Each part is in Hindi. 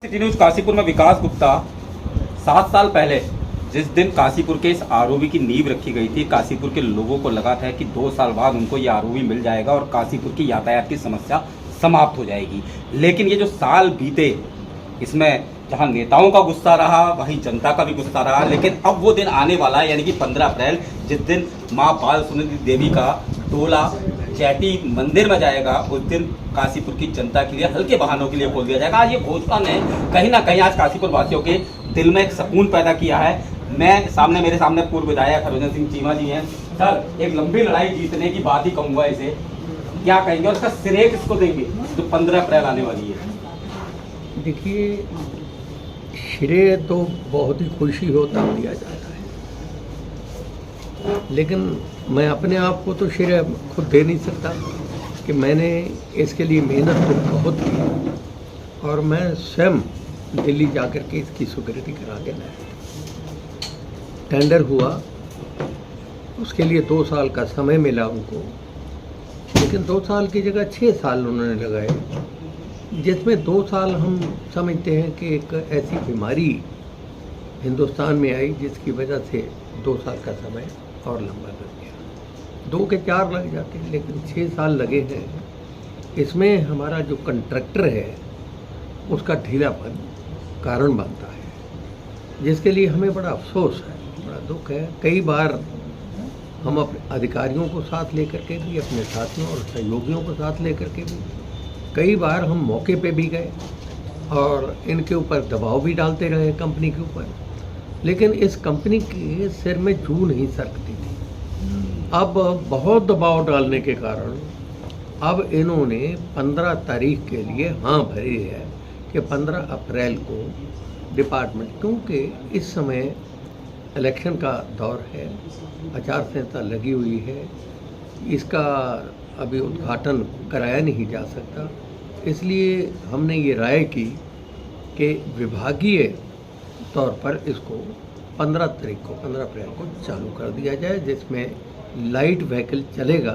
सिटी न्यूज काशीपुर में विकास गुप्ता 7 साल पहले जिस दिन काशीपुर के इस आरओबी की नींव रखी गई थी, काशीपुर के लोगों को लगा था कि 2 साल बाद उनको ये आरओबी मिल जाएगा और काशीपुर की यातायात की समस्या समाप्त हो जाएगी। लेकिन ये जो साल बीते, इसमें जहां नेताओं का गुस्सा रहा वहीं जनता का भी गुस्सा रहा। लेकिन अब वो दिन आने वाला है, यानी कि 15 अप्रैल, जिस दिन मां बाल सुनंदी देवी का टोला चैटी मंदिर में जाएगा। उस दिन काशीपुर की जनता के लिए हल्के वाहनों के लिए खोल दिया जाएगा। आज ये घोषणा ने कहीं ना कहीं आज काशीपुर वासियों के दिल में एक सुकून पैदा किया है। मेरे सामने पूर्व विधायक हरभजन सिंह चीमा जी हैं। सर, एक लंबी लड़ाई जीतने की बात ही कहूँगा इसे, क्या कहेंगे और इसका श्रेय किसको देंगे जो 15 अप्रैल आने वाली है? देखिए, श्रेय तो बहुत ही खुशी होता दिया जाता है, लेकिन मैं अपने आप को तो श्रेय खुद दे नहीं सकता कि मैंने इसके लिए मेहनत तो बहुत की और मैं स्वयं दिल्ली जाकर के इसकी स्वीकृति करा के लाया। टेंडर हुआ, उसके लिए 2 साल का समय मिला उनको, लेकिन 2 साल की जगह 6 साल उन्होंने लगाए, जिसमें 2 साल हम समझते हैं कि एक ऐसी बीमारी हिंदुस्तान में आई जिसकी वजह से 2 साल का समय और लंबा लग गया। 2 के 4 लग जाते हैं, लेकिन 6 साल लगे हैं। इसमें हमारा जो कंट्रैक्टर है उसका ढीलापन कारण बनता है, जिसके लिए हमें बड़ा अफसोस है, बड़ा दुख है। कई बार हम अपने अधिकारियों को साथ लेकर के भी, अपने साथियों और सहयोगियों को साथ लेकर के भी, कई बार हम मौके पे भी गए और इनके ऊपर दबाव भी डालते रहे कंपनी के ऊपर, लेकिन इस कंपनी के सिर में जू नहीं सरकती थी। अब बहुत दबाव डालने के कारण अब इन्होंने 15 तारीख के लिए हाँ भरी है कि 15 अप्रैल को डिपार्टमेंट, क्योंकि इस समय इलेक्शन का दौर है, आचार संहिता लगी हुई है, इसका अभी उद्घाटन कराया नहीं जा सकता। इसलिए हमने ये राय की कि विभागीय तौर पर इसको 15 अप्रैल को चालू कर दिया जाए, जिसमें लाइट व्हीकल चलेगा।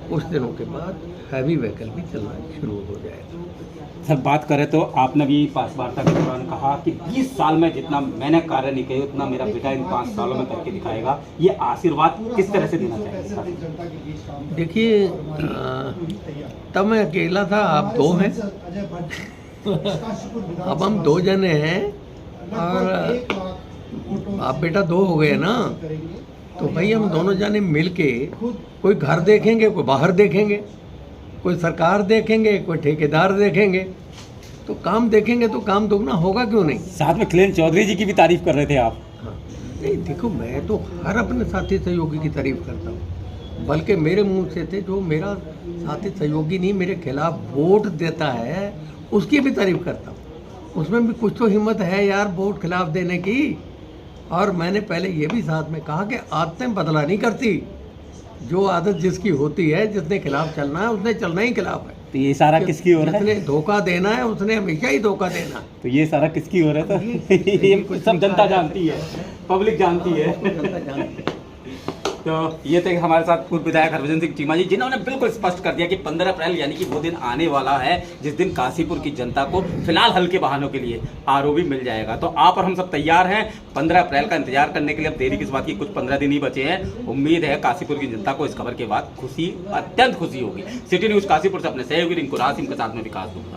कुछ दिनों के बाद हैवी व्हीकल भी चलना शुरू हो जाएगा। सर, बात करें तो आपने भी वार्ता के दौरान कहा कि 20 साल में जितना मैंने कार्य नहीं किया उतना मेरा बेटा इन 5 सालों में करके दिखाएगा। ये आशीर्वाद किस तरह से देना चाहिए? देखिए, तब मैं अकेला था, आप 2 हैं। अब हम 2 जने हैं और आप बेटा 2 हो गए ना, तो भाई हम दोनों जने मिल के कोई घर देखेंगे, कोई बाहर देखेंगे, कोई सरकार देखेंगे, कोई ठेकेदार देखेंगे, तो काम देखेंगे तो काम दुगना होगा क्यों नहीं। साथ में खिलेन चौधरी जी की भी तारीफ कर रहे थे आप। हाँ, नहीं देखो, मैं तो हर अपने साथी सहयोगी की तारीफ करता हूँ, बल्कि मेरे मुंह से थे जो मेरा साथी सहयोगी नहीं मेरे खिलाफ वोट देता है उसकी भी तारीफ करता हूँ। उसमें भी कुछ तो हिम्मत है यार वोट खिलाफ देने की। और मैंने पहले ये भी साथ में कहा कि आदतें बदला नहीं करती, जो आदत जिसकी होती है, जिसने खिलाफ चलना है उसने चलना ही खिलाफ है। तो ये सारा किसकी ओर है? जिसने धोखा देना है उसने हमेशा ही धोखा देना। तो ये सारा किसकी ओर है? तो ये सब जनता जानती है, पब्लिक जानती है। जनता जानती है। तो ये थे हमारे साथ पूर्व विधायक हरभजन सिंह चीमा जी, जिन्होंने बिल्कुल स्पष्ट कर दिया कि 15 अप्रैल यानी कि वो दिन आने वाला है जिस दिन काशीपुर की जनता को फिलहाल हल्के वाहनों के लिए आरओबी मिल जाएगा। तो आप और हम सब तैयार हैं 15 अप्रैल का इंतजार करने के लिए। अब देरी किस बात की, कुछ 15 दिन ही बचे हैं। उम्मीद है काशीपुर की जनता को इस खबर के बाद खुशी, अत्यंत खुशी होगी। सिटी न्यूज काशीपुर से अपने सहयोगी रिंकू रासिम के साथ में विकास गुप्ता।